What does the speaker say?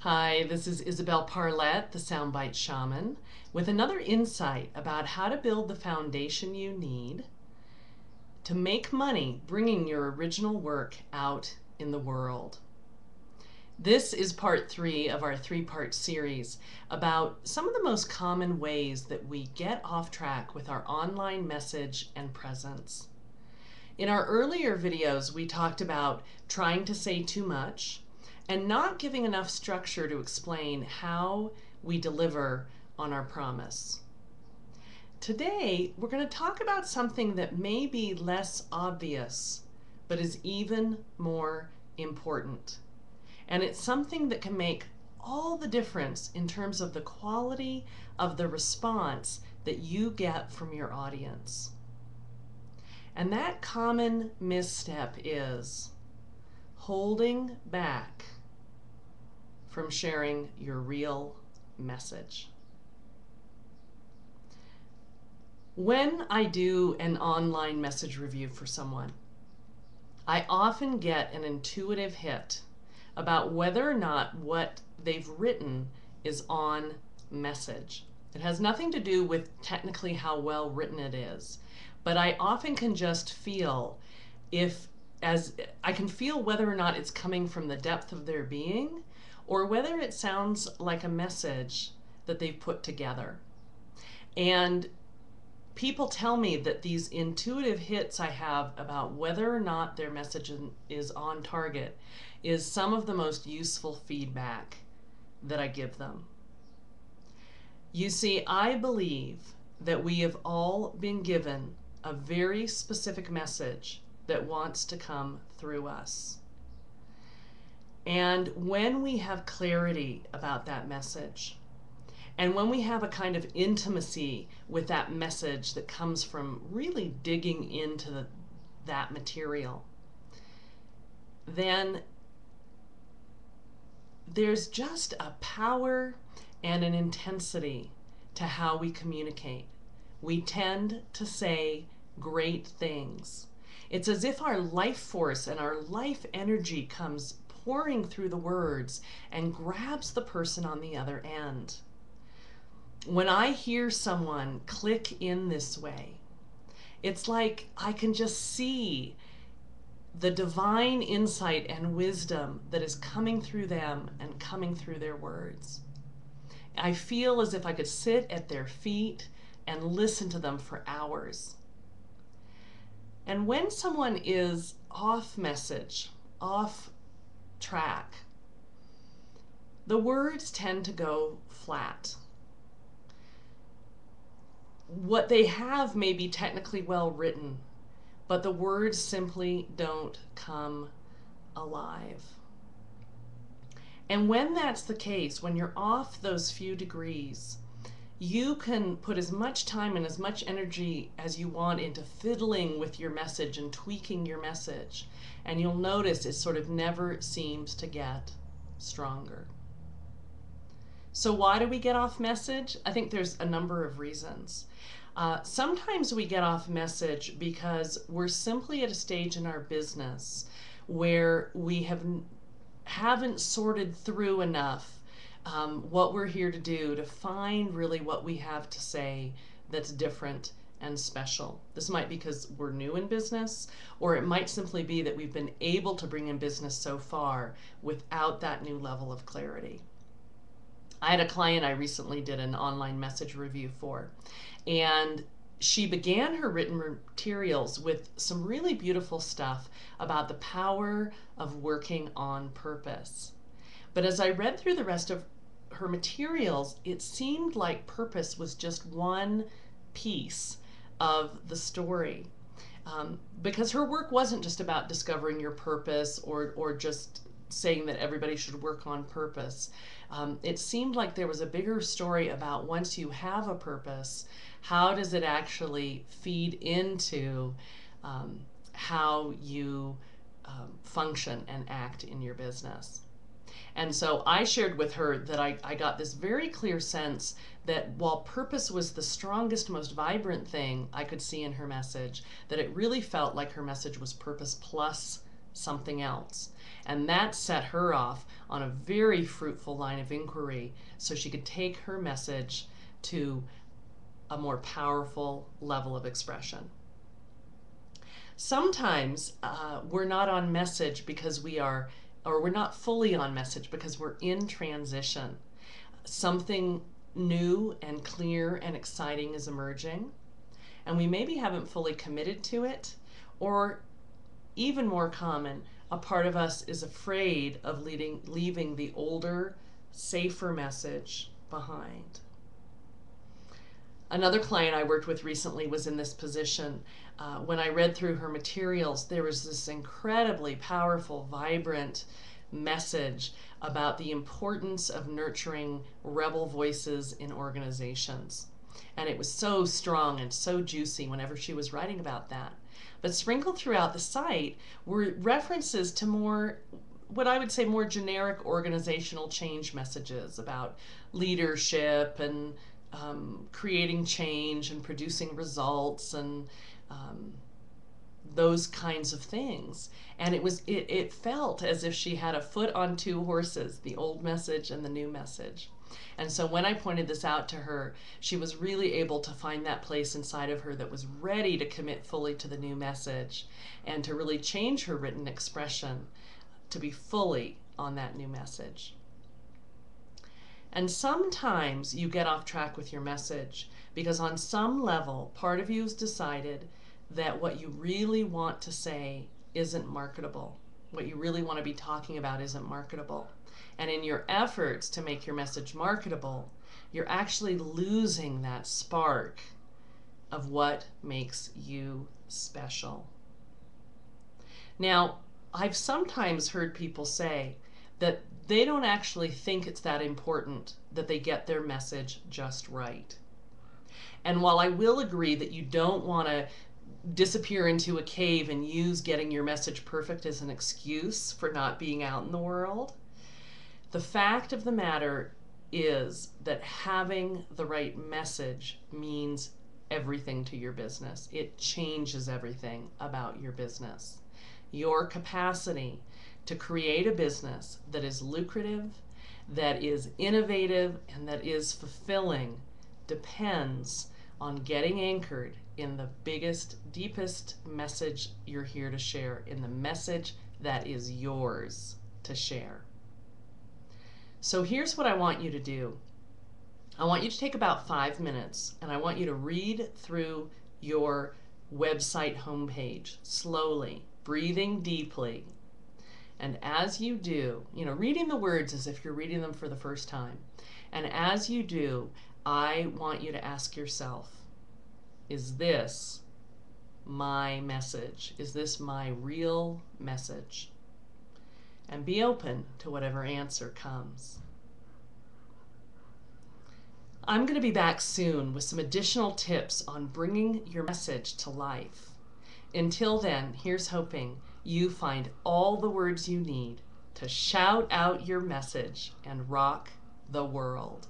Hi, this is Isabel Parlett, the Soundbite Shaman, with another insight about how to build the foundation you need to make money bringing your original work out in the world. This is part 3 of our 3-part series about some of the most common ways that we get off track with our online message and presence. In our earlier videos, we talked about trying to say too much and not giving enough structure to explain how we deliver on our promise. Today, we're going to talk about something that may be less obvious, but is even more important. And it's something that can make all the difference in terms of the quality of the response that you get from your audience. And that common misstep is holding back from sharing your real message. When I do an online message review for someone, I often get an intuitive hit about whether or not what they've written is on message. It has nothing to do with technically how well written it is, but I often can just feel I can feel whether or not it's coming from the depth of their being or whether it sounds like a message that they've put together. And people tell me that these intuitive hits I have about whether or not their message is on target is some of the most useful feedback that I give them. You see, I believe that we have all been given a very specific message that wants to come through us. And when we have clarity about that message, and when we have a kind of intimacy with that message that comes from really digging into that material, then there's just a power and an intensity to how we communicate. We tend to say great things. It's as if our life force and our life energy comes pouring through the words and grabs the person on the other end. When I hear someone click in this way, it's like I can just see the divine insight and wisdom that is coming through them and coming through their words. I feel as if I could sit at their feet and listen to them for hours. And when someone is off message, off track, the words tend to go flat. What they have may be technically well written, but the words simply don't come alive. And when that's the case, when you're off those few degrees, you can put as much time and as much energy as you want into fiddling with your message and tweaking your message, and you'll notice it sort of never seems to get stronger. So why do we get off message? I think there's a number of reasons. Sometimes we get off message because we're simply at a stage in our business where we haven't sorted through enough what we're here to do to find really what we have to say that's different and special. This might be because we're new in business, or it might simply be that we've been able to bring in business so far without that new level of clarity. I had a client I recently did an online message review for, and she began her written materials with some really beautiful stuff about the power of working on purpose. But as I read through the rest of her materials, it seemed like purpose was just one piece of the story. Because her work wasn't just about discovering your purpose or just saying that everybody should work on purpose. It seemed like there was a bigger story about once you have a purpose, how does it actually feed into how you function and act in your business. And so I shared with her that I got this very clear sense that while purpose was the strongest, most vibrant thing I could see in her message, that it really felt like her message was purpose plus something else. And that set her off on a very fruitful line of inquiry so she could take her message to a more powerful level of expression. Sometimes we're not on message because we're not fully on message because we're in transition. Something new and clear and exciting is emerging, and we maybe haven't fully committed to it, or even more common, a part of us is afraid of leaving the older, safer message behind. Another client I worked with recently was in this position. When I read through her materials, there was this incredibly powerful, vibrant message about the importance of nurturing rebel voices in organizations. And it was so strong and so juicy whenever she was writing about that. But sprinkled throughout the site were references to more, what I would say, more generic organizational change messages about leadership and creating change and producing results and those kinds of things. And it felt as if she had a foot on two horses, the old message and the new message. And so when I pointed this out to her, she was really able to find that place inside of her that was ready to commit fully to the new message and to really change her written expression to be fully on that new message. And sometimes you get off track with your message because on some level, part of you has decided that what you really want to say isn't marketable. What you really want to be talking about isn't marketable. And in your efforts to make your message marketable, you're actually losing that spark of what makes you special. Now, I've sometimes heard people say that they don't actually think it's that important that they get their message just right. And while I will agree that you don't want to disappear into a cave and use getting your message perfect as an excuse for not being out in the world, the fact of the matter is that having the right message means everything to your business. It changes everything about your business. Your capacity to create a business that is lucrative, that is innovative, and that is fulfilling depends on getting anchored in the biggest, deepest message you're here to share, in the message that is yours to share. So here's what I want you to do. I want you to take about 5 minutes and I want you to read through your website homepage slowly, breathing deeply. And as you do, reading the words as if you're reading them for the first time. And as you do, I want you to ask yourself, is this my message? Is this my real message? And be open to whatever answer comes. I'm going to be back soon with some additional tips on bringing your message to life. Until then, here's hoping you find all the words you need to shout out your message and rock the world.